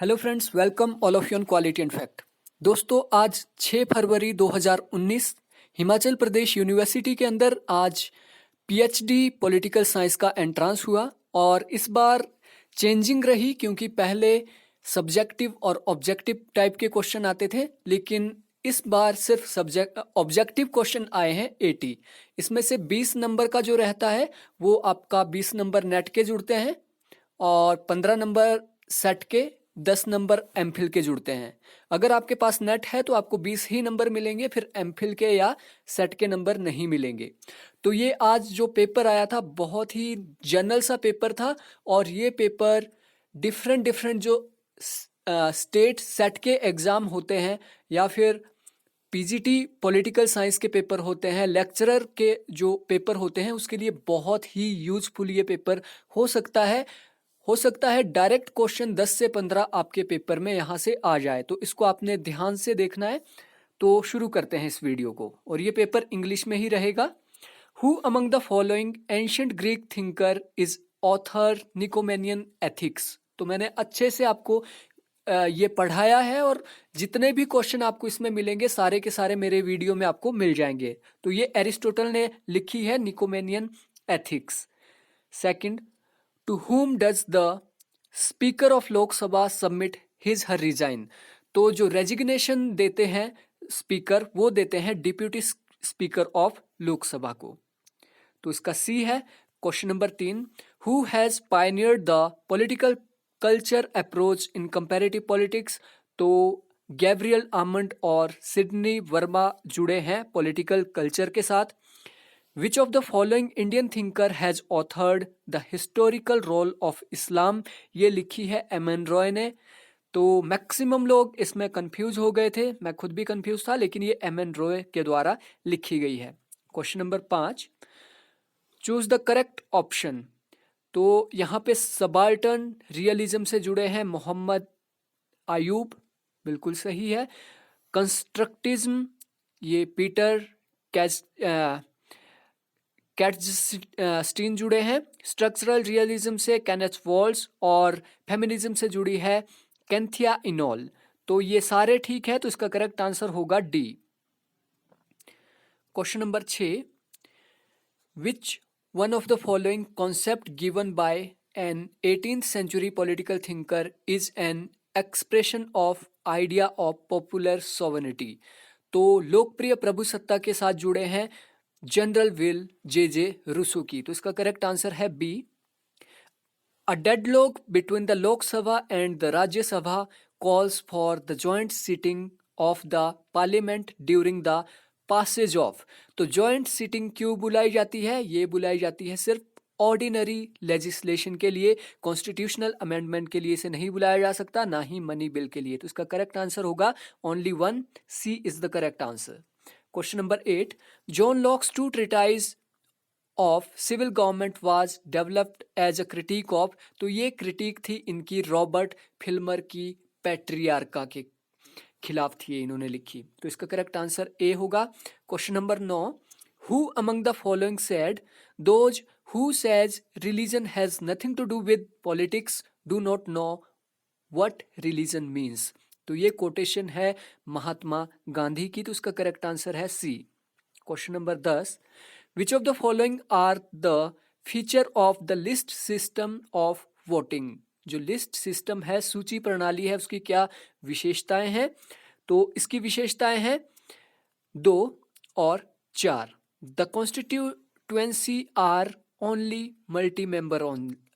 Hello friends, welcome all of you on quality and fact. दोस्तों, आज 6 फरवरी 2019 Himachal Pradesh university के अंदर आज पीएचडी पॉलिटिकल साइंस का एंट्रांस हुआ और इस बार चेंजिंग रही क्योंकि पहले सब्जेक्टिव और ऑब्जेक्टिव टाइप के क्वेश्चन आते थे, लेकिन इस बार सिर्फ सब्जेक्ट ऑब्जेक्टिव क्वेश्चन आए हैं 80। इसमें से 20 नंबर का जो रहता है वो आपका 20 नंबर नेट के जुड़ते हैं और 15 नंबर सेट के, 10 नंबर एमफिल के जुड़ते हैं। अगर आपके पास नेट है तो आपको 20 ही नंबर मिलेंगे, फिर एमफिल के या सेट के नंबर नहीं मिलेंगे। तो ये आज जो पेपर आया था बहुत ही जनरल सा पेपर था और ये पेपर डिफरेंट डिफरेंट जो स्टेट सेट के एग्ज़ाम होते हैं या फिर पीजीटी पॉलिटिकल साइंस के पेपर होते हैं, लेक्चरर के जो पेपर होते हैं, उसके लिए बहुत ही यूजफुल ये पेपर हो सकता है डायरेक्ट क्वेश्चन 10 से 15 आपके पेपर में यहाँ से आ जाए, तो इसको आपने ध्यान से देखना है। तो शुरू करते हैं इस वीडियो को और ये पेपर इंग्लिश में ही रहेगा। Who among the following ancient Greek thinker is author Nicomachean ethics. तो मैंने अच्छे से आपको ये पढ़ाया है और जितने भी क्वेश्चन आपको इसमें मिलेंगे सारे के सारे मेरे वीडियो में आपको मिल जाएंगे। तो ये एरिस्टोटल ने लिखी है Nicomachean ethics. Second, to whom does the speaker of Lok Sabha submit his her resign. तो जो रेजिग्नेशन देते हैं स्पीकर, वो देते हैं डिप्यूटी स्पीकर ऑफ लोकसभा को। तो इसका सी है। Question number 3, who has pioneered the political culture approach in comparative politics. तो गैब्रियल आमंड और सिडनी वर्मा जुड़े हैं पॉलिटिकल कल्चर के साथ। Which of the following Indian thinker has authored the historical role of Islam? ये लिखी है एमएन रॉय ने। तो मैक्सिमम लोग इसमें कंफ्यूज हो गए थे, मैं खुद भी कंफ्यूज था, लेकिन ये एमएन रॉय के द्वारा लिखी गई है। Question number 5, choose the correct option. तो यहाँ पे सबाल्टर्न रियलिज्म से जुड़े हैं मोहम्मद आयूब, बिल्कुल सही है। कंस्ट्रक्टिज्म, ये पीटर कैट्सटीन जुड़े हैं। स्ट्रक्चरल रियलिज्म से केनेथ वॉल्स और फेमिनिज्म से जुड़ी है कैंथिया इनोल। तो ये सारे ठीक है, तो इसका करेक्ट आंसर होगा D. Question number 6, which one of the following concept given by an 18th century political thinker is an expression of idea of popular sovereignty। तो लोकप्रिय प्रभुसत्ता के साथ जुड़े हैं जनरल विल जे रूसो की। तो इसका करेक्ट आंसर है B. A deadlock between the Lok Sabha and the Rajya Sabha calls for the joint sitting of the parliament during the Passage of. तो जॉइंट सिटिंग क्यों बुलाई जाती है? ये बुलाई जाती है सिर्फ ऑर्डिनरी लेजिस्लेशन के लिए, कॉन्स्टिट्यूशनल अमेंडमेंट के लिए इसे नहीं बुलाया जा सकता, ना ही मनी बिल के लिए। तो इसका करेक्ट आंसर होगा only one, C is the correct answer. Question number 8, John Locke's two treatise of civil government was developed as a critique of. तो ये क्रिटिक थी इनकी रॉबर्ट फिल्मर की पैट्रियार्का के खिलाफ थी, इन्होंने लिखी। तो इसका करेक्ट आंसर ए होगा। Question number 9, who among the following said those who say religion has nothing to do with politics do not know what religion means. तो ये कोटेशन है महात्मा गांधी की। तो इसका करेक्ट आंसर है C. Question number 10, which of the following are the feature of the list system of voting. जो list system है, सूची प्रणाली है, उसकी क्या विशेषताएं हैं? तो इसकी विशेषताएं हैं 2 और 4। The constituency are only multi member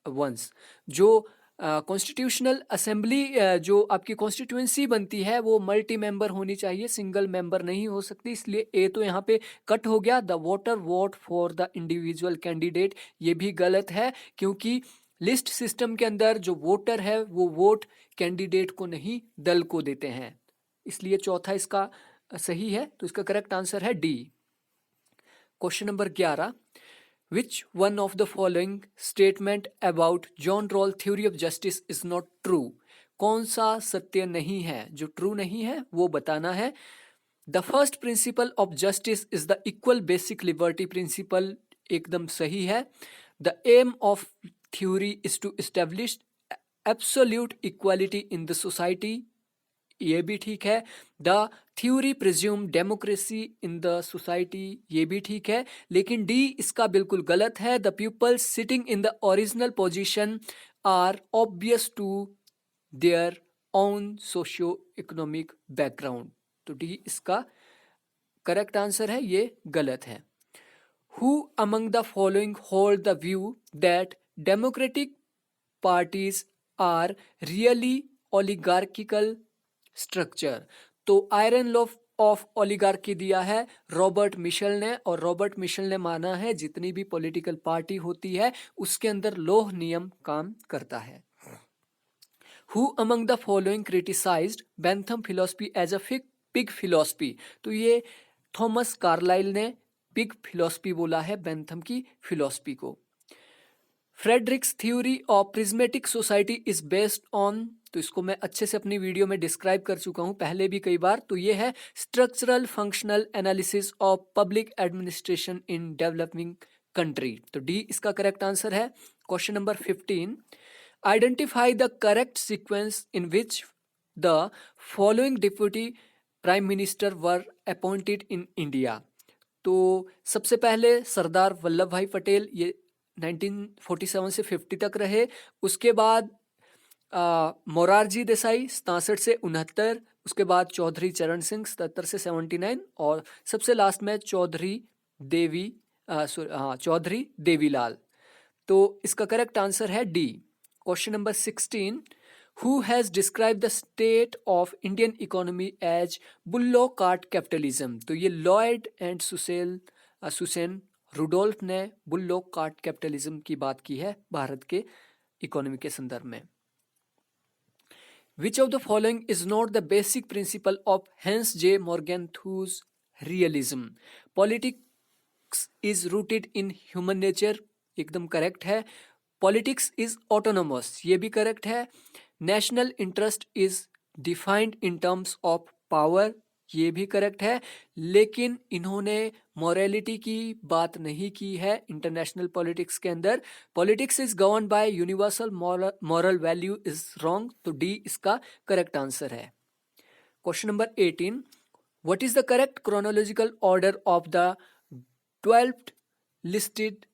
ones. जो कॉन्स्टिट्यूशनल असेंबली जो आपकी कॉन्स्टिट्यूएंसी बनती है वो मल्टी मेंबर होनी चाहिए, सिंगल मेंबर नहीं हो सकती। इसलिए ए तो यहाँ पे कट हो गया। The voter vote for the individual candidate, ये भी गलत है क्योंकि लिस्ट सिस्टम के अंदर जो वोटर है वो वोट कैंडिडेट को नहीं दल को देते हैं, इसलिए चौथा इसका सही है। तो इसका करेक्ट आंसर है D. Question number 11, Which one of the following statement about John Rawls theory of justice is not true? कौन सा सत्य नहीं है, जो ट्रू नहीं है वो बताना है। The first principle of justice is the equal basic liberty principle, एकदम सही है। The aim of theory is to establish absolute equality in the society, ये भी ठीक है। The theory presume democracy in the society, ये भी ठीक है। लेकिन डी इसका बिल्कुल गलत है। The people sitting in the original position are obvious to their own socio economic background, तो डी इसका करेक्ट आंसर है, ये गलत है। Who among the following hold the view that democratic parties are really oligarchical structure? तो iron law of oligarchy दिया है Robert Michel ने, और रॉबर्ट मिशेल ने माना है जितनी भी पॉलिटिकल पार्टी होती है उसके अंदर लोह नियम काम करता है। Who among the following criticized Bentham philosophy as a pig philosophy? तो ये थॉमस कार्लाइल ने पिग फिलॉसफी बोला है बेंथम की फिलॉसफी को। Fredericks theory of prismatic society is based on, तो इसको मैं अच्छे से अपनी वीडियो में डिस्क्राइब कर चुका हूं पहले भी कई बार। तो ये है structural functional analysis of public administration in developing country, तो डी इसका करेक्ट आंसर है। Question number 15, identify the correct sequence in which the following deputy prime minister were appointed in India. तो सबसे पहले सरदार वल्लभ भाई पटेल, ये 1947 से 50 तक रहे। उसके बाद मोरारजी देसाई 67 से 69, उसके बाद चौधरी चरण सिंह 77 से 79, और सबसे लास्ट में चौधरी देवीलाल। तो इसका करेक्ट आंसर है D. Question number 16, Who has described the state of Indian economy as bullock cart capitalism? तो ये लॉयड एंड सुसेन रुडोल्फ ने बुल्लो कार्ट कैपिटलिज्म की बात की है भारत के इकोनॉमी के संदर्भ में। Which of the following is not the basic principle of Hans J. Morgenthau's realism? Politics is rooted in human nature, एकदम करेक्ट है। Politics is autonomous, ये भी करेक्ट है। National interest is defined in terms of power, ये भी correct है। लेकिन इन्होंने मॉरलिटी की बात नहीं की है इंटरनेशनल पॉलिटिक्स के अंदर। Politics is govern bye universal moral value is wrong, तो डी इसका करेक्ट आंसर है। Question number 18, what is the correct chronological order of the 12th listed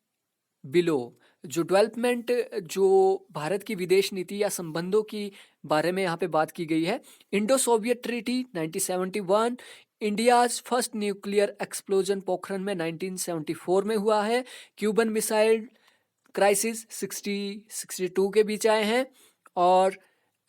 below? जो डेवलपमेंट, जो भारत की विदेश नीति या संबंधों की बारे में यहाँ पे बात की गई है। Indo Soviet treaty 1971, India's first nuclear explosion Pokhran में 1974 में हुआ है। क्यूबन मिसाइल क्राइसिस 62 के बीच आए हैं, और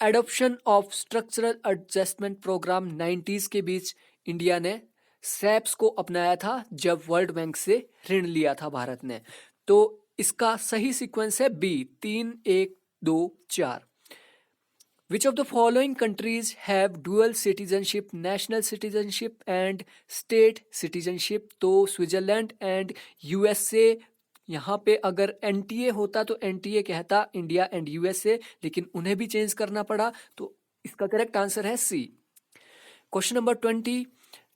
adoption of structural adjustment programme 90s के बीच इंडिया ने सैप्स को अपनाया था जब वर्ल्ड बैंक से ऋण लिया था भारत ने। तो इसका सही सीक्वेंस है B, 3 1 2 4। Which of the following countries have dual citizenship, national citizenship and state citizenship? तो स्विट्जरलैंड एंड यूएसए, यहाँ पे अगर एनटीए होता तो एनटीए कहता इंडिया एंड यूएसए, लेकिन उन्हें भी चेंज करना पड़ा, तो इसका करेक्ट आंसर है C. Question number 20,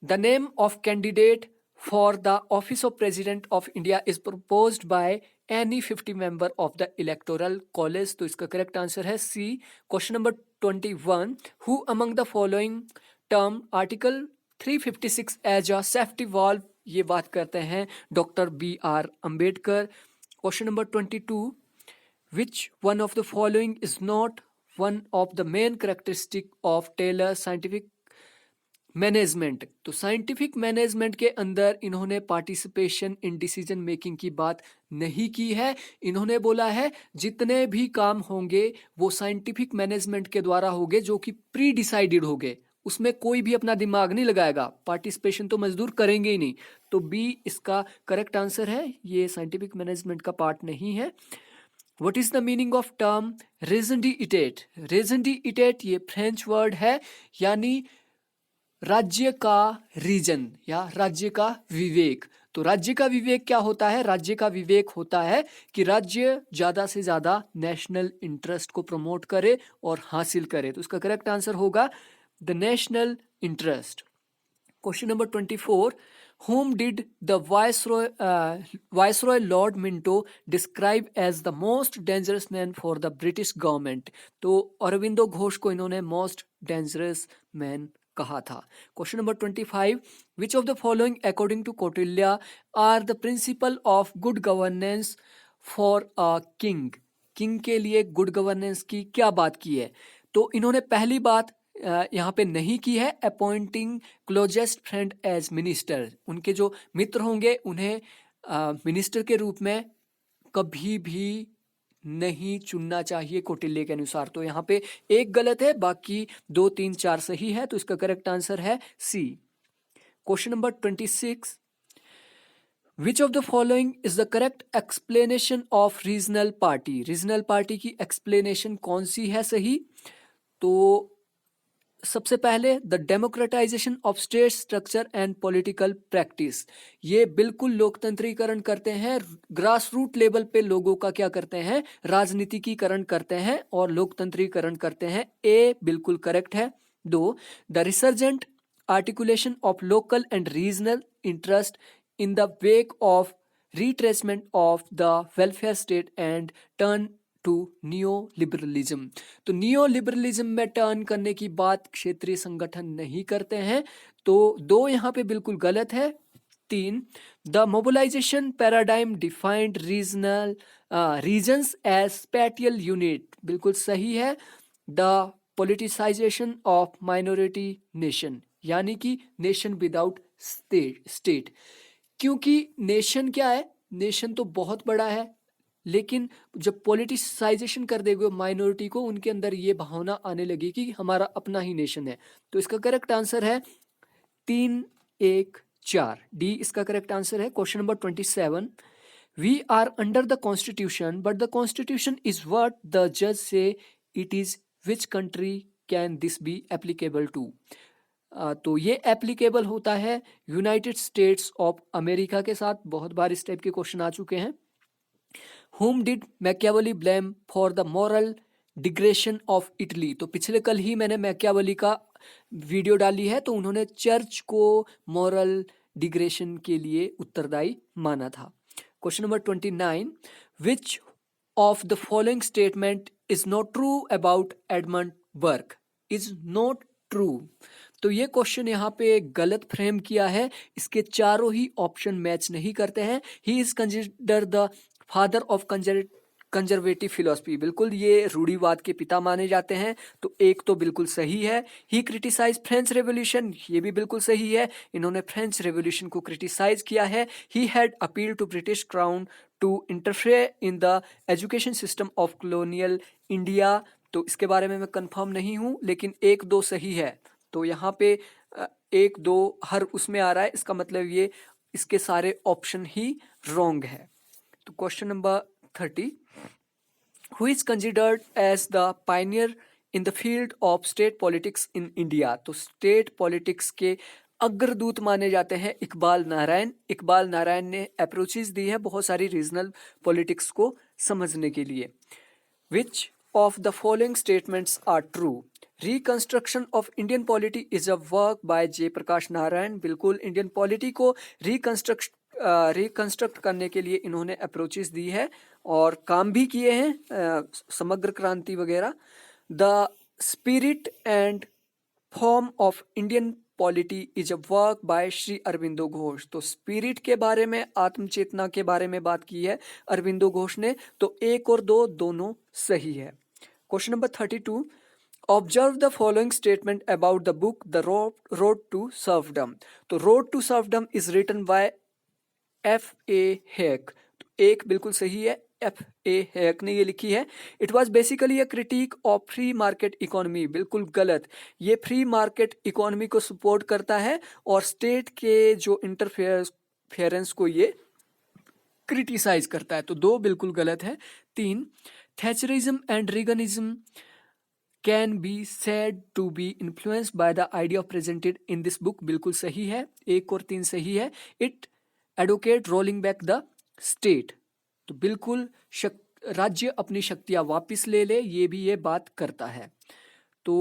the name of candidate for the office of president of India is proposed by any 50 member of the electoral college, तो इसका करेक्ट आंसर है C. Question number 21, who among the following term article 356 as a safety valve, ये बात करते हैं doctor BR Ambedkar. Question number 22, which one of the following is not one of the main characteristic of Taylor scientific management? तो scientific management के अंदर इन्होंने participation in decision making की बात नहीं की है। इन्होंने बोला है जितने भी काम होंगे वो साइंटिफिक मैनेजमेंट के द्वारा होंगे, जो कि प्री डिसाइडेड होंगे, उसमें कोई भी अपना दिमाग नहीं लगाएगा, पार्टिसिपेशन तो मजदूर करेंगे ही नहीं। तो बी इसका करेक्ट आंसर है, ये साइंटिफिक मैनेजमेंट का पार्ट नहीं है। What is the meaning of term raison d'etat? raison d'etat ये फ्रेंच वर्ड है, यानी राज्य का रीजन या राज्य का विवेक। तो राज्य का विवेक क्या होता है? राज्य का विवेक होता है कि राज्य ज्यादा से ज्यादा नेशनल इंटरेस्ट को प्रमोट करे और हासिल करे। तो इसका करेक्ट आंसर होगा the national interest. Question number 24, whom did the Viceroy Lord Minto describe as the most dangerous man for the British government? तो अरविंदो घोष को इन्होंने most dangerous man कहा था। Question number 25, which of the following according to Kautilya are the principle of good governance for a king? King के लिए good governance की क्या बात की है? तो इन्होंने पहली बात यहाँ पे नहीं की है, appointing closest friend as minister. उनके जो मित्र होंगे उन्हें मिनिस्टर के रूप में कभी भी नहीं चुनना चाहिए कौटिल्य के अनुसार। तो यहाँ पे एक गलत है, बाकी 2, 3, 4 सही है, तो इसका करेक्ट आंसर है C. Question number 26, which of the following is the correct explanation of regional party? Regional party की एक्सप्लेनेशन कौन सी है सही? तो सबसे पहले the democratisation of state structure and political practice, ये बिल्कुल लोकतंत्रीकरण करते हैं, ग्रास रूट लेवल पे लोगों का क्या करते हैं, राजनीतिकीकरण करते हैं और लोकतंत्रीकरण करते हैं। ए बिल्कुल करेक्ट है। 2, the resurgent articulation of local and regional interest in the wake of retrenchment of the welfare state and turn to neo liberalism. तो नियो लिबरलिज्म में टर्न करने की बात क्षेत्रीय संगठन नहीं करते हैं, तो 2 यहाँ पे बिल्कुल गलत है। 3, the mobilisation paradigm defined regions as spatial unit, बिल्कुल सही है। The politicisation of minority nation, यानी कि नेशन विदाउट स्टेट, क्योंकि नेशन क्या है, नेशन तो बहुत बड़ा है, लेकिन जब पॉलिटिसाइजेशन कर देंगे माइनॉरिटी को, उनके अंदर ये भावना आने लगी कि हमारा अपना ही नेशन है। तो इसका करेक्ट आंसर है 3, 1, 4, डी इसका करेक्ट आंसर है। Question number 27, we are under the constitution but the constitution is what the जज say it is, which country can this be applicable to? तो ये एप्लीकेबल होता है यूनाइटेड स्टेट्स ऑफ अमेरिका के साथ। बहुत बार इस टाइप के क्वेश्चन आ चुके हैं। Whom did Machiavelli blame for the moral degradation of Italy? तो पिछले कल ही मैंने मैकियावेली का वीडियो डाली है, तो उन्होंने चर्च को मॉरल डिग्रेशन के लिए उत्तरदायी माना था। Question number 29, which of the following statement is not true about Edmund Burke? Is not true, तो ये क्वेश्चन यहाँ पे गलत फ्रेम किया है, इसके चारों ही ऑप्शन मैच नहीं करते हैं। He is consider the father of conservative philosophy, बिल्कुल ये रूढ़िवाद के पिता माने जाते हैं, तो एक तो बिल्कुल सही है। ही क्रिटिसाइज फ्रेंच रेवोल्यूशन, ये भी बिल्कुल सही है, इन्होंने फ्रेंच रेवोल्यूशन को क्रिटिसाइज किया है। He had appeal to British crown to interfere in the education system of colonial India, तो इसके बारे में मैं कंफर्म नहीं हूँ, लेकिन 1, 2 सही है। तो यहाँ पे 1, 2 हर उसमें आ रहा है, इसका मतलब ये इसके सारे ऑप्शन ही रॉन्ग है। तो question number 30, who is considered as the pioneer in the field of state politics in India? तो स्टेट पॉलिटिक्स के अग्रदूत माने जाते हैं इकबाल नारायण। इकबाल नारायण ने अप्रोचेस दी है बहुत सारी रीजनल पॉलिटिक्स को समझने के लिए। Which of the following statements are true? Reconstruction of Indian polity is a work by Jai Prakash Narayan, बिल्कुल इंडियन पॉलिटी को रिकंस्ट्रक्ट करने के लिए इन्होंने अप्रोचेस दी है और काम भी किए हैं, समग्र क्रांति वगैरह। The spirit and form of Indian polity is a work bye Shri Aurobindo Ghosh, तो स्पिरिट के बारे में, आत्मचेतना के बारे में बात की है अरविंदो घोष ने, तो 1 और 2 दोनों सही है। Question number 32, observe the following statement about the book the road to serfdom. तो road to serfdom is written by F.A. Hayek, तो 1 बिल्कुल सही है, F.A. हैक ने ये लिखी है। It was basically a critique of free market economy, बिल्कुल गलत, ये फ्री मार्केट इकोनॉमी को सपोर्ट करता है और स्टेट के जो इंटरफेरेंस को ये क्रिटिसाइज करता है, तो 2 बिल्कुल गलत है। 3, Thatcherism and Reaganism can be said to be influenced by the idea presented in this book, बिल्कुल सही है, 1 और 3 सही है। It advocate rolling back the state, तो बिल्कुल राज्य अपनी शक्तियां वापस ले ले, ये भी ये बात करता है। तो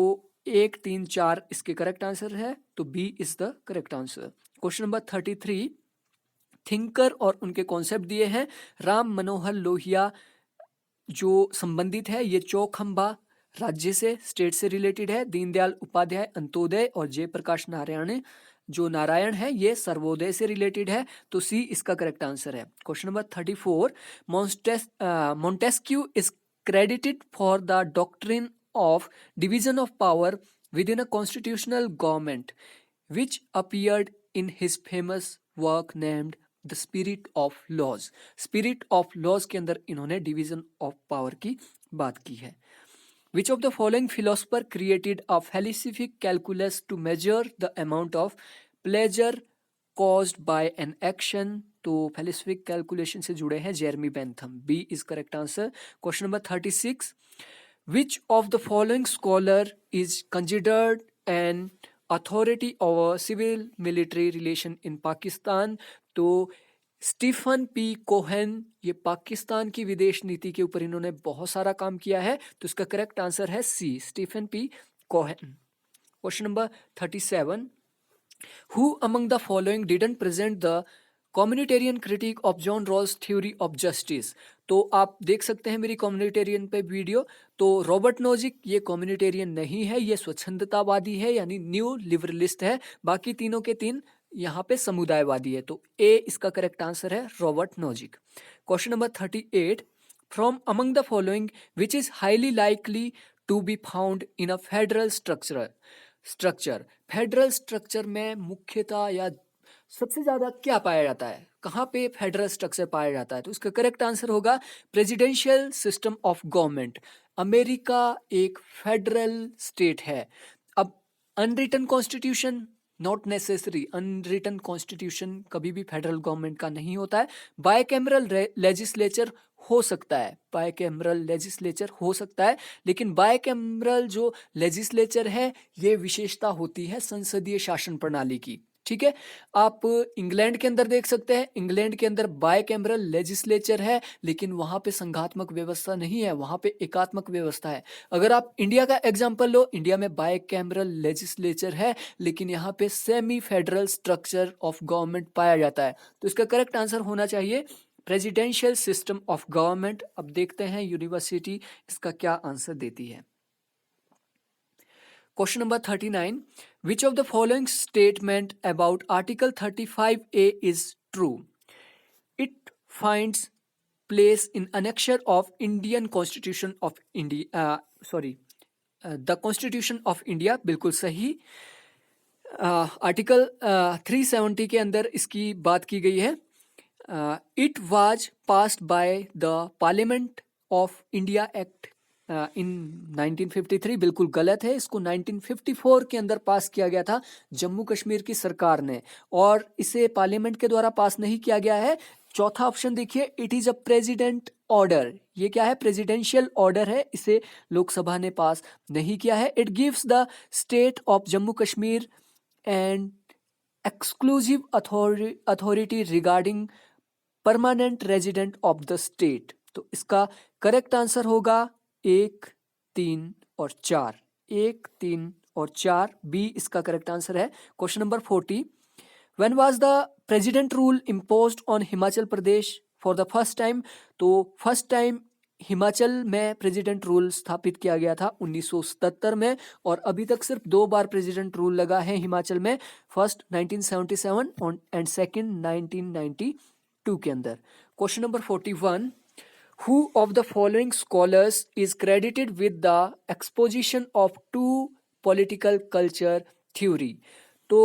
1, 3, 4 इसके करेक्ट आंसर है, तो B is the correct answer. Question number 33, thinker और उनके कॉन्सेप्ट दिए हैं। राम मनोहर लोहिया जो संबंधित है ये चौखंबा राज्य से, स्टेट से रिलेटेड है। दीनदयाल उपाध्याय अंत्योदय और जयप्रकाश नारायण जो नारायण है ये सर्वोदय से रिलेटेड है। तो सी इसका करेक्ट आंसर है। Question number 34, Montesquieu is credited for the doctrine of division of power within a constitutional government, which appeared in his famous work named The Spirit of Laws. Spirit of Laws के अंदर इन्होंने division of power की बात की है। Which of the following philosopher created a philosophic calculus to measure the amount of pleasure caused by an action? तो philosophic calculation से जुड़े हैं Jeremy Bentham. B is correct answer. Question number 36, which of the following scholar is considered an authority over civil military relation in Pakistan? तो Stephen P Cohen, ये पाकिस्तान की विदेश नीति के ऊपर इन्होंने बहुत सारा काम किया है। तो इसका करेक्ट आंसर है C, Stephen P Cohen. Question number 37, Who among the following didn't present the communitarian critique of John Rawls' theory of justice? तो आप देख सकते हैं मेरी कम्युनिटेरियन पे वीडियो। तो रॉबर्ट नोजिक ये कम्युनिटेरियन नहीं है, ये स्वच्छंदतावादी है यानी न्यू लिबरलिस्ट है। बाकी तीनों के तीन यहाँ पे समुदायवादी है। तो ए इसका करेक्ट आंसर है, Robert Nozick. Question number 38, from among the following which is highly likely to be found in a federal structure. Federal structure में मुख्यतः या सबसे ज्यादा क्या पाया जाता है, कहाँ पे फेडरल स्ट्रक्चर पाया जाता है? तो इसका करेक्ट आंसर होगा presidential system of government. America एक फेडरल स्टेट है। अब unwritten constitution not necessary, unwritten constitution कभी भी फेडरल गवर्नमेंट का नहीं होता है। बायकैमरल लेजिस्लेचर हो सकता है, बायकैमरल लेजिस्लेचर हो सकता है, लेकिन बायकैमरल जो लेजिस्लेचर है ये विशेषता होती है संसदीय शासन प्रणाली की। ठीक है, आप इंग्लैंड के अंदर देख सकते हैं, इंग्लैंड के अंदर बायकैमरल लेजिस्लेचर है लेकिन वहां पे संघात्मक व्यवस्था नहीं है, वहां पे एकात्मक व्यवस्था है। अगर आप इंडिया का एग्जांपल लो, इंडिया में बायकैमरल लेजिस्लेचर है लेकिन यहाँ पे semi federal structure of government पाया जाता है। तो इसका करेक्ट आंसर होना चाहिए प्रेसिडेंशियल सिस्टम ऑफ गवर्नमेंट। अब देखते हैं यूनिवर्सिटी इसका क्या आंसर देती है। Question number 39, which of the following statement about Article 35A is true? It finds place in annexure of Indian Constitution of India, the Constitution of India, बिल्कुल सही। Article 370 के अंदर इसकी बात की गई है। It was passed by the Parliament of India Act इन 1953, बिल्कुल गलत है। इसको 1954 के अंदर पास किया गया था जम्मू कश्मीर की सरकार ने, और इसे पार्लियामेंट के द्वारा पास नहीं किया गया है। चौथा ऑप्शन देखिए, it is a president order. ये क्या है? प्रेसिडेंशियल ऑर्डर है, इसे लोकसभा ने पास नहीं किया है। It gives the state of Jammu Kashmir and exclusive authority regarding permanent resident of the state. तो इसका करेक्ट आंसर होगा 1, 3 और 4। 1, 3 और 4, बी इसका करेक्ट आंसर है। Question number 40, when was the president rule imposed on Himachal Pradesh for the first time? तो first time Himachal में president rule स्थापित किया गया था 1977 में, और अभी तक सिर्फ 2 बार प्रेसिडेंट रूल लगा है हिमाचल में। फर्स्ट 1977 एंड सेकंड 1992 के अंदर। Question number 41, Who of the following scholars is credited with the exposition of two political culture theory? तो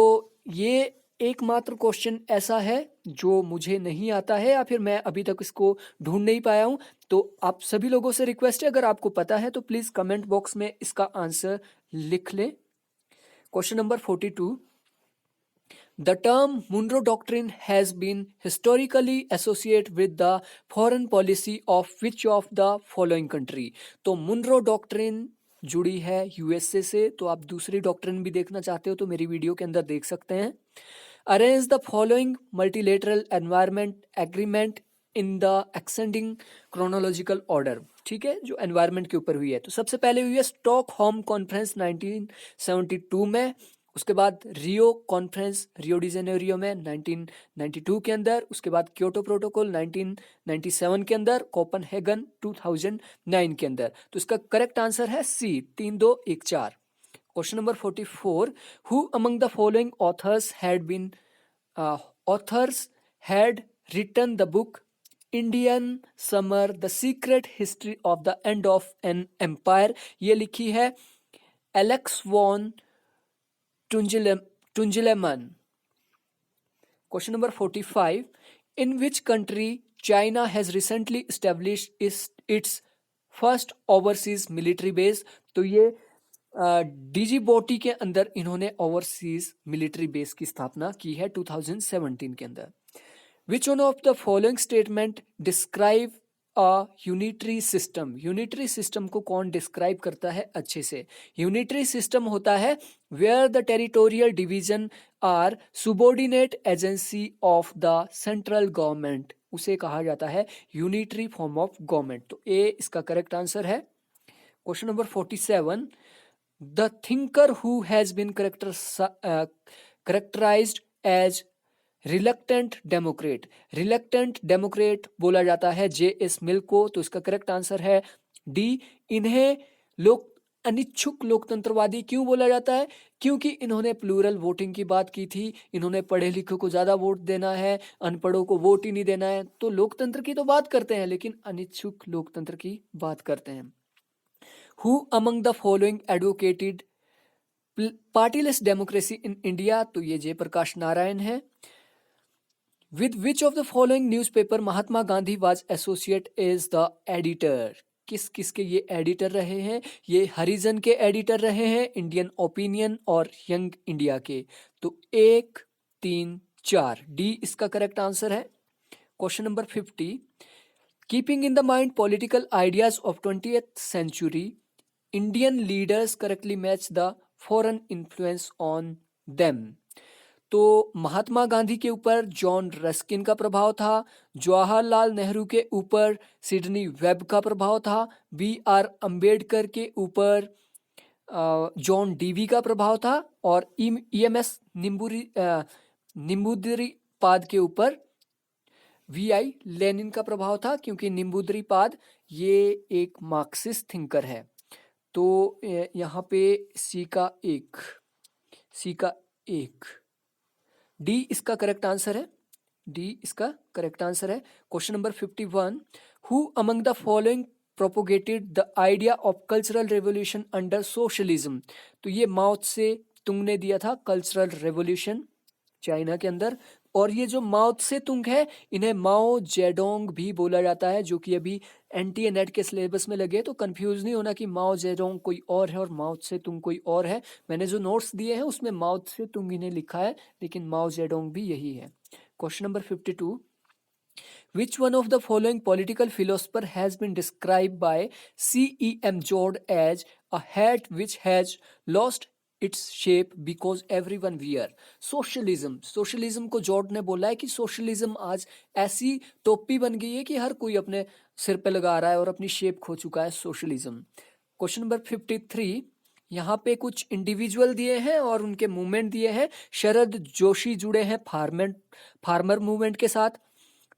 ये एकमात्र क्वेश्चन ऐसा है जो मुझे नहीं आता है या फिर मैं अभी तक इसको ढूंढ नहीं पाया हूं। तो आप सभी लोगों से रिक्वेस्ट है, अगर आपको पता है तो प्लीज कमेंट बॉक्स में इसका आंसर लिख लें। Question number 42, The term Monroe Doctrine has been historically associated with the foreign policy of which of the following country? तो Monroe Doctrine जुड़ी है यूएसए से। तो आप दूसरी डॉक्ट्रिन भी देखना चाहते हो तो मेरी वीडियो के अंदर देख सकते हैं। Arrange the following multilateral environment agreement in the ascending chronological order. ठीक है, जो एनवायरमेंट के ऊपर हुई है। तो सबसे पहले हुई है स्टॉकहोम कॉन्फ्रेंस 1972 में, उसके बाद रियो कॉन्फ्रेंस रियो डी जेनेरियो में 1992 के अंदर, उसके बाद क्योटो प्रोटोकॉल 1997 के अंदर, कोपेनहेगन 2009 के अंदर। तो इसका करेक्ट आंसर है C, 3 2 1 4। Question number 44, who among the following authors had written the book Indian summer the secret history of the end of an empire. ये लिखी है Alex von Tunzelmann. Question number 45, in which country China has recently established its first overseas military base? तो ये डिजिबोटी के अंदर इन्होंने overseas military base की स्थापना की है 2017 के अंदर। Which one of the following statement describe a unitary system? Unitary system को कौन डिस्क्राइब करता है अच्छे से? यूनिटरी सिस्टम होता है where the territorial division are subordinate agency of the central government, उसे कहा जाता है यूनिटरी फॉर्म ऑफ गवर्नमेंट। तो ए इसका करेक्ट आंसर है। Question number 47, the thinker who has been characterised as reluctant democrat. Reluctant democrat बोला जाता है जे.एस. मिल को। तो इसका करेक्ट आंसर है डी। इन्हें अनिच्छुक लोकतंत्रवादी क्यों बोला जाता है? क्योंकि इन्होंने प्लूरल वोटिंग की बात की थी, इन्होंने पढ़े लिखे को ज़्यादा वोट देना है, अनपढ़ों को वोट ही नहीं देना है। तो लोकतंत्र की तो बात करते हैं लेकिन अनिच्छुक लोकतंत्र की बात करते हैं। Who among the following advocated partyless democracy in India? तो ये जयप्रकाश नारायण है। With which of the following newspaper Mahatma Gandhi was associate as the editor? किस किसके ये एडिटर रहे हैं? ये हरिजन के एडिटर रहे हैं, इंडियन ओपिनियन और यंग इंडिया के। तो 1 3 4 डी इसका करेक्ट आंसर है। Question number 50, keeping in the mind political ideas of 20th century, Indian leaders correctly match the foreign influence on them. तो महात्मा गांधी के ऊपर जॉन रस्किन का प्रभाव था, जवाहरलाल नेहरू के ऊपर सिडनी वेब का प्रभाव था, B.R. अम्बेडकर के ऊपर जॉन डीवी का प्रभाव था, और EMS निम्बूदिरीपाद के ऊपर V.I. लेनिन का प्रभाव था, क्योंकि निम्बूदिरीपाद ये एक मार्क्सिस्ट थिंकर है। तो यहाँ पे सी का एक डी इसका करेक्ट आंसर है। डी इसका करेक्ट आंसर है। Question number 51, who among the following propagated the idea of cultural revolution under socialism? तो ये माओ त्से तुंग ने दिया था कल्चरल रेवोल्यूशन चाइना के अंदर। और ये जो माओ त्से तुंग है, इन्हें माओ जेडोंग भी बोला जाता है, जो कि अभी NTA नेट के सिलेबस में लगे। तो कंफ्यूज नहीं होना कि माओ जेडोंग कोई और है और माओ त्से तुंग कोई और है। मैंने जो नोट्स दिए हैं उसमें माओ त्से तुंग इन्हें लिखा है, लेकिन माओ जेडोंग भी यही है। Question number 52, Which one of the following political philosopher has been described by C.E.M. George as a hat which has lost its shape because everyone wear? Socialism को जॉर्ज ने बोला है कि सोशलिज्म आज ऐसी टोपी बन गई है कि हर कोई अपने सिर पे लगा रहा है और अपनी शेप खो चुका है सोशलिज्म। क्वेश्चन नंबर 53, यहाँ पे कुछ इंडिविजुअल दिए हैं और उनके मूवमेंट दिए हैं। शरद जोशी जुड़े हैं फार्मर मूवमेंट के साथ,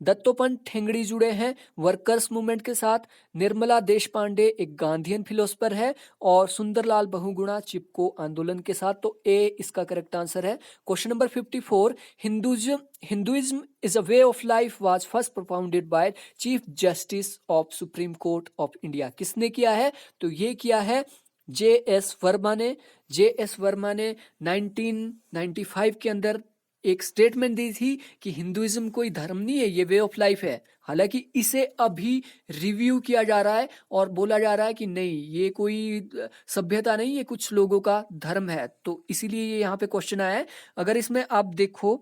दत्तोपंत ठेंगड़ी जुड़े हैं वर्कर्स मूवमेंट के साथ, निर्मला देशपांडे एक गांधीयन फिलोसफर है, और सुंदरलाल बहुगुणा चिपको आंदोलन के साथ। तो ए इसका करेक्ट आंसर है। Question number 54, Hinduism is a way of life was first propounded by chief justice of supreme court of India. किसने किया है? तो ये किया है J.S. वर्मा ने। J.S. वर्मा ने 1995 के अंदर एक स्टेटमेंट दी थी कि हिंदुइज्म कोई धर्म नहीं है, ये वे ऑफ लाइफ है। हालांकि इसे अभी रिव्यू किया जा रहा है और बोला जा रहा है कि नहीं, ये कोई सभ्यता नहीं, ये कुछ लोगों का धर्म है। तो इसीलिए ये यहाँ पे क्वेश्चन आया है। अगर इसमें आप देखो,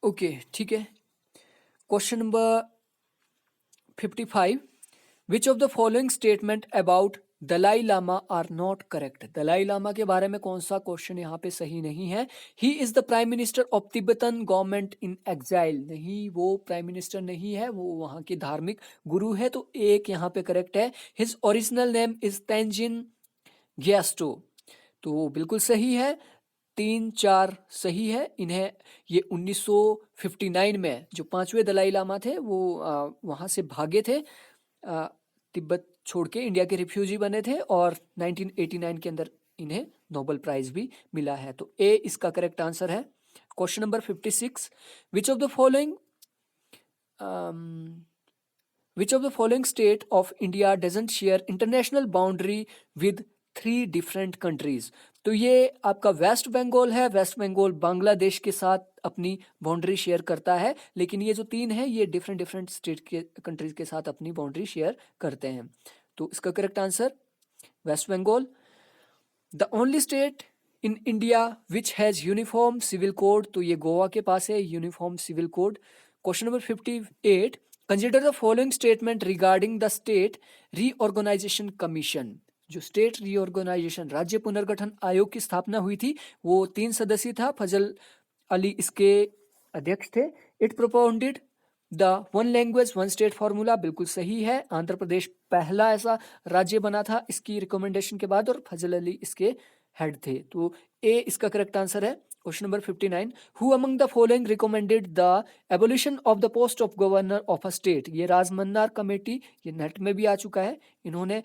ओके ठीक है। Question number 55, which of the following statement about Dalai Lama are not correct? Dalai Lama के बारे में कौन सा क्वेश्चन यहाँ पे सही नहीं है? He is the prime minister of Tibetan government in exile. नहीं, वो प्राइम मिनिस्टर नहीं है, वो वहाँ के धार्मिक गुरु है। तो एक यहाँ पे करेक्ट है। His original name is Tenzin ग्यास्टो। तो बिल्कुल सही है, 3-4 सही है। इन्हें ये 1959 में जो 5वें दलाई लामा थे वो वहाँ से भागे थे, तिब्बत छोड़ के इंडिया के रिफ्यूजी बने थे, और 1989 के अंदर इन्हें नोबेल प्राइज भी मिला है। तो ए इसका करेक्ट आंसर है। Question number 56, which of the following Which of the following state of India doesn't share international boundary with 3 different countries? तो ये आपका वेस्ट बंगाल है। वेस्ट बंगाल बांग्लादेश के साथ अपनी बाउंड्री शेयर करता है, लेकिन ये जो 3 है ये डिफरेंट स्टेट के कंट्रीज के साथ अपनी बाउंड्री शेयर करते हैं। तो इसका correct answer West Bengal. The only state in India which has uniform civil code, तो ये गोवा के पास है uniform civil code. Question number 58, consider the following statement regarding the state reorganisation commission. जो स्टेट रीऑर्गेनाइजेशन राज्य पुनर्गठन आयोग की स्थापना हुई थी वो 3 सदस्यीय था, फजल अली इसके अध्यक्ष थे। It propounded the 1 language 1 state formula, बिल्कुल सही है। आंध्र प्रदेश पहला ऐसा राज्य बना था इसकी रिकमेंडेशन के बाद, और फजल अली इसके हेड थे। तो ए इसका करेक्ट आंसर है। Question number 59, who among the following recommended the abolition of the post of governor of a state. ये राजमन्नार कमेटी, ये नेट में भी आ चुका है, इन्होंने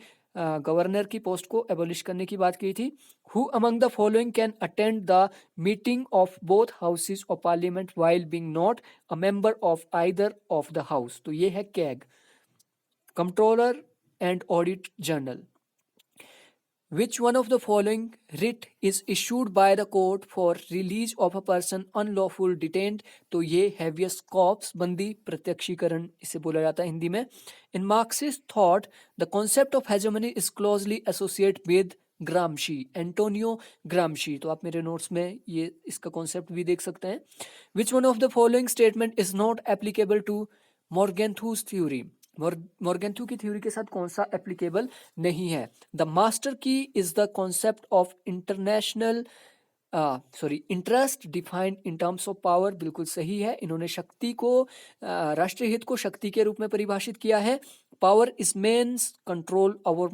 गवर्नर की पोस्ट को एबोलिश करने की बात की थी। Who among the following can attend the meeting of both houses of parliament while being not a member of either of the house. तो ये है CAG, controller and audit general. Which one of the following writ is issued by the court for release of a person unlawful detained? तो ये habeas corpus बंदी प्रत्यक्षीकरण इसे बोला जाता है हिंदी में। In Marxist thought, the concept of hegemony is closely associated with ग्रामशी, Antonio ग्रामशी। तो आप मेरे नोट्स में ये इसका कॉन्सेप्ट भी देख सकते हैं। Which one of the following statement is not applicable to Morgenthau's theory? मॉर्गेंथ्यू की थ्योरी के साथ कौन सा एप्लीकेबल नहीं है? द मास्टर की is the concept of interest defined in terms of power, बिल्कुल सही है। इन्होंने शक्ति को राष्ट्रीय हित को शक्ति के रूप में परिभाषित किया है। Power is man's control over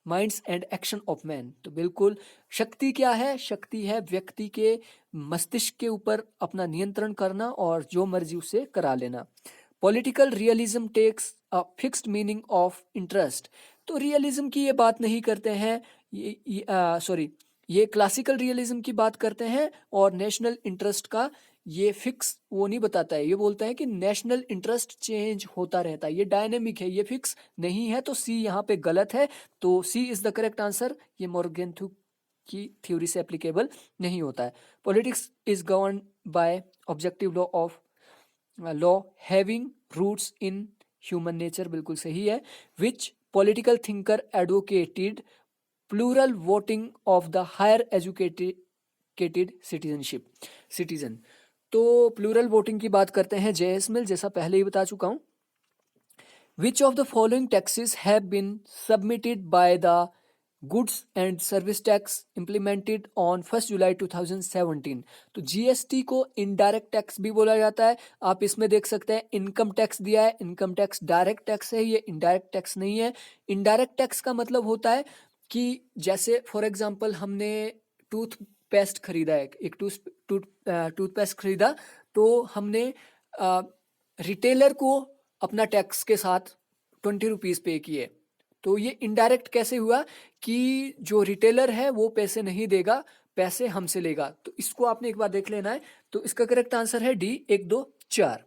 minds and action of man. तो बिल्कुल शक्ति क्या है? शक्ति है व्यक्ति के मस्तिष्क के ऊपर अपना नियंत्रण करना और जो मर्जी उसे करा लेना। Political realism takes a fixed meaning of interest. तो रियलिज्म की ये बात नहीं करते हैं, ये क्लासिकल रियलिज्म की बात करते हैं, और नेशनल इंटरेस्ट का ये फिक्स वो नहीं बताता है। ये बोलता है कि नेशनल इंटरेस्ट चेंज होता रहता है, ये डायनेमिक है, ये फिक्स नहीं है। तो सी यहाँ पे गलत है। तो C is the correct answer. ये मॉर्गेंथ्यू की थ्योरी से एप्लीकेबल नहीं होता है। Politics is govern by objective law having roots in human nature, बिल्कुल सही है। Which political thinker advocated plural voting of the higher educated citizen. तो प्लूरल वोटिंग की बात करते हैं जे.एस. मिल, जैसा पहले ही बता चुका हूं। Which of the following taxes have been submitted by the goods and service tax implemented on 1 July 2017। तो जीएसटी को इनडायरेक्ट टैक्स भी बोला जाता है। आप इसमें देख सकते हैं इनकम टैक्स दिया है, इनकम टैक्स डायरेक्ट टैक्स है, ये इनडायरेक्ट टैक्स नहीं है। इनडायरेक्ट टैक्स का मतलब होता है कि जैसे फॉर एग्जांपल हमने टूथपेस्ट खरीदा है, एक टूथपेस्ट खरीदा, तो हमने रिटेलर को अपना टैक्स के साथ 20 रुपीज़ पे किए। तो ये इनडायरेक्ट कैसे हुआ कि जो रिटेलर है वो पैसे नहीं देगा, पैसे हमसे लेगा। तो इसको आपने एक बार देख लेना है। तो इसका करेक्ट आंसर है D 1, 2, 4।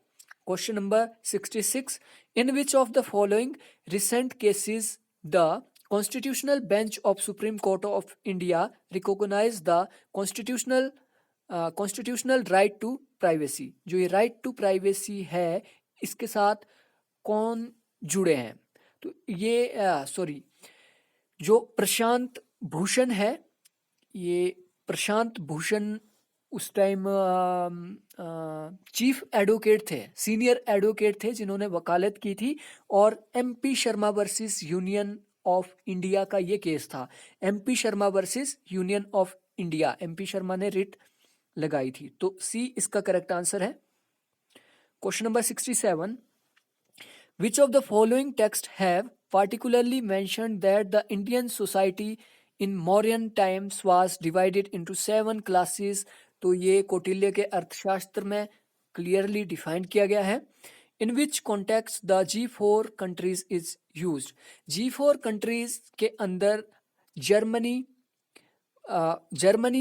Question number 66, in which of the following recent cases the constitutional bench of supreme court of India recognize the constitutional right to privacy. जो ये राइट टू प्राइवेसी है इसके साथ कौन जुड़े हैं? तो ये जो प्रशांत भूषण है, ये प्रशांत भूषण उस टाइम चीफ एडवोकेट थे, सीनियर एडवोकेट थे जिन्होंने वकालत की थी। और MP Sharma versus union of India का ये केस था। MP Sharma versus union of India, MP Sharma ने रिट लगाई थी। तो सी इसका करेक्ट आंसर है। Question number 67, which of the following texts have particularly mentioned that the Indian society in Mauryan times was divided into 7 classes. तो ये कौटिल्य के अर्थशास्त्र में क्लियरली डिफाइन किया गया है. In which context the G4 countries is used. G4 countries के अंदर जर्मनी,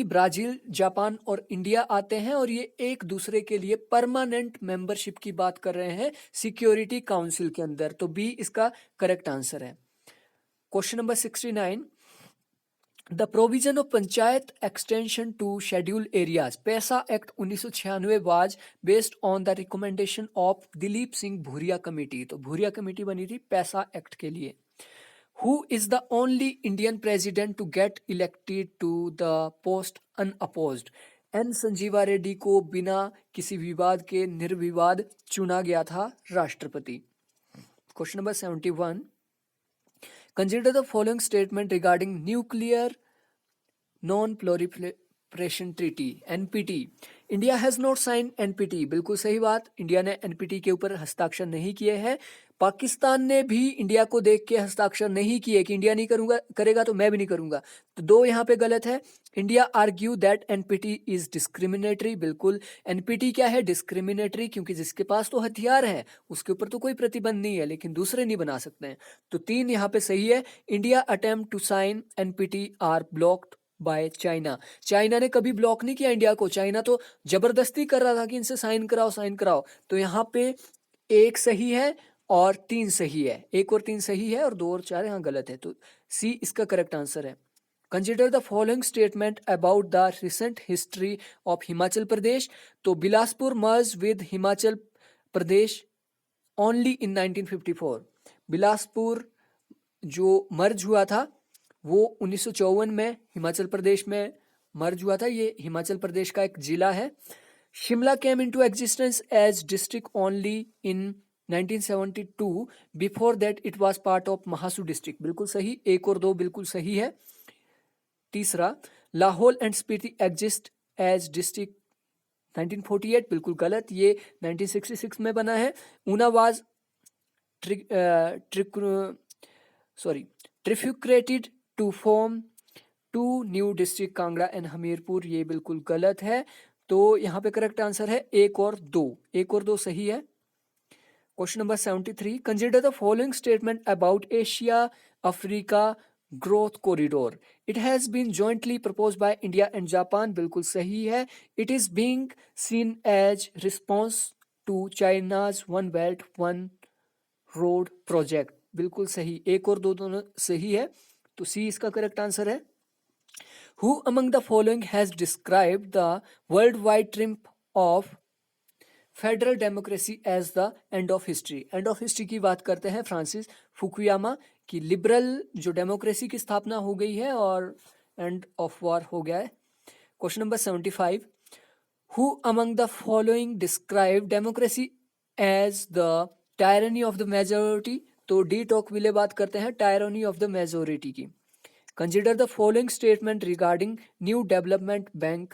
ब्राजील, जापान और इंडिया आते हैं और ये एक दूसरे के लिए परमानेंट मेंबरशिप की बात कर रहे हैं सिक्योरिटी काउंसिल के अंदर. तो बी इसका करेक्ट आंसर है. Question number 69. The provision of panchayat extension to schedule areas PESA act 1996 was based on the recommendation of Dilip Singh Bhuria committee. तो भूरिया कमेटी बनी थी पैसा एक्ट के लिए. Who is the only Indian president to get elected to the post unopposed? N Sanjiva Reddy को बिना किसी विवाद के निर्विवाद चुना गया था राष्ट्रपति. Question number 71. Consider the following statement regarding nuclear non-proliferation treaty NPT. India has not sign NPT. बिल्कुल सही बात. इंडिया ने NPT के ऊपर हस्ताक्षर नहीं किए हैं. पाकिस्तान ने भी इंडिया को देख के हस्ताक्षर नहीं किए कि इंडिया नहीं करेगा तो मैं भी नहीं करूंगा. तो 2 यहाँ पे गलत है. India argue that NPT is discriminatory. बिल्कुल NPT क्या है? डिस्क्रिमिनेटरी. क्योंकि जिसके पास तो हथियार है उसके ऊपर तो कोई प्रतिबंध नहीं है, लेकिन दूसरे नहीं बना सकते हैं. तो 3 यहाँ पे सही है. India attempt to sign NPT are blocked by China. China ने कभी ब्लॉक नहीं किया इंडिया को. चाइना तो जबरदस्ती कर रहा था कि इनसे साइन कराओ. तो यहाँ पे 1 सही है और 3 सही है. 1 और 3 सही है और 2 और 4 यहाँ गलत है. तो सी इसका करेक्ट आंसर है. Consider the following statement about the recent history of Himachal Pradesh. तो Bilaspur merge with Himachal Pradesh only in 1954. Bilaspur जो मर्ज हुआ था वो 1954 में हिमाचल प्रदेश में मर्ज हुआ था. ये हिमाचल प्रदेश का एक जिला है. Shimla came into existence as district only in 1972. Before that it was part of Mahasu district. बिल्कुल सही. 1 और 2 बिल्कुल सही है. तीसरा, Lahaul and Spiti exist as district 1948. बिल्कुल गलत. ये 1966 में बना है. Una was trifurcated to form 2 new district Kangra and Hamirpur. ये बिल्कुल गलत है. तो यहाँ पे करेक्ट आंसर है 1 और 2. 1 और 2 सही है. Question number 73. Consider the following statement about Asia Africa growth corridor. It has been jointly proposed by India and Japan. बिल्कुल सही है. It is being seen as response to China's one belt one road project. बिल्कुल सही. 1 और 2 दोनों सही है. तो सी इसका करेक्ट आंसर है. Who among the following has described the worldwide triumph of federal democracy as the end of history. End of history की बात करते हैं फ्रांसिस फुकुयामा की लिबरल जो डेमोक्रेसी की स्थापना हो गई है और एंड ऑफ वॉर हो गया है. Question number 75. Who among the following describe democracy as the tyranny of the majority. तो डी टॉकविले बात करते हैं टायरनी ऑफ द मेजोरिटी की. Consider the following statement regarding new development bank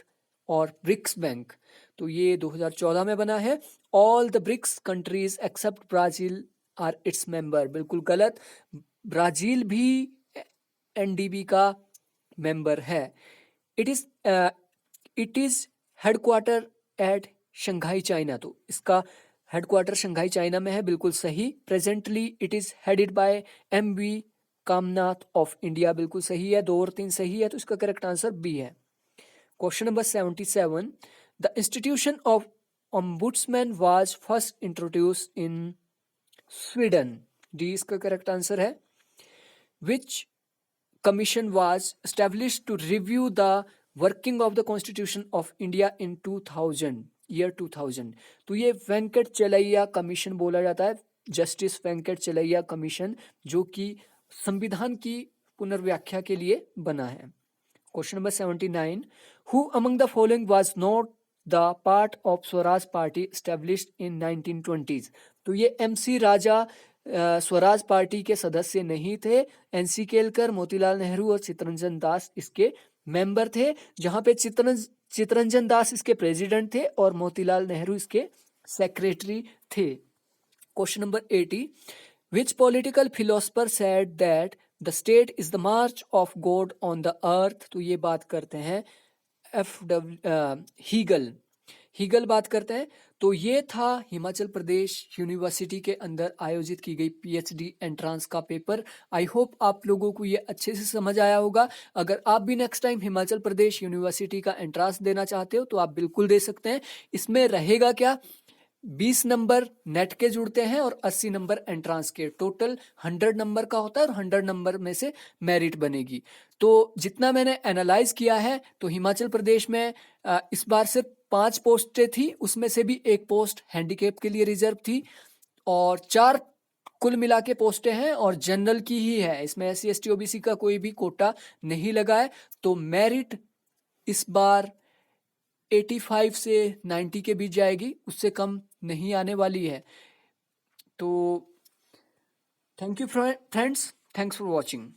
और BRICS bank. तो ये 2014 में बना है. All the BRICS countries except Brazil are its member. बिल्कुल गलत. ब्राजील भी NDB का मेंबर है. It is headquarter at Shanghai China. तो इसका हेडक्वार्टर शंघाई चाइना में है. बिल्कुल सही. Presently it is headed by MV Kamath of India. बिल्कुल सही है. 2 और 3 सही है. तो इसका करेक्ट आंसर बी है. Question number 77. The institution of ombudsman was first introduced in Sweden. D इसका करेक्ट आंसर है. Which commission was established to review the working of the constitution of India in 2000. तो ये वेंकट चलैया commission बोला जाता है. Justice Venkat चलैया कमीशन जो कि संविधान की पुनर्व्याख्या के लिए बना है. Question number 79. Who among the following was not the part of Swaraj party established in 1920s. तो ये MC राजा स्वराज पार्टी के सदस्य नहीं थे. NC केलकर, मोतीलाल नेहरू और चित्तरंजन दास इसके मेंबर थे. जहां पे चित्तरंजन दास इसके प्रेसिडेंट थे और मोतीलाल नेहरू इसके सेक्रेटरी थे. Question number 80. Which political philosopher said that the state is the March of God on the earth, तो ये बात करते हैं हीगल बात करते हैं। तो ये था हिमाचल प्रदेश यूनिवर्सिटी के अंदर आयोजित की गई पीएचडी एंट्रांस का पेपर। आई होप आप लोगों को ये अच्छे से समझ आया होगा। अगर आप भी next time Himachal Pradesh university का एंट्रांस देना चाहते हो तो आप बिल्कुल दे सकते हैं। इसमें रहेगा क्या, 20 नंबर नेट के जुड़ते हैं और 80 नंबर एंट्रांस के, टोटल 100 नंबर का होता है और 100 नंबर में से मेरिट बनेगी। तो जितना मैंने एनालाइज किया है तो हिमाचल प्रदेश में इस बार सिर्फ 5 पोस्टें थी, उसमें से भी एक पोस्ट हैंडीकैप के लिए रिजर्व थी और 4 कुल मिला के पोस्टें हैं और जनरल की ही है। इसमें SC ST OBC का कोई भी कोटा नहीं लगा है। तो मेरिट इस बार 85 से 90 के बीच जाएगी, उससे कम नहीं आने वाली है। तो thank you friends, thanks for watching.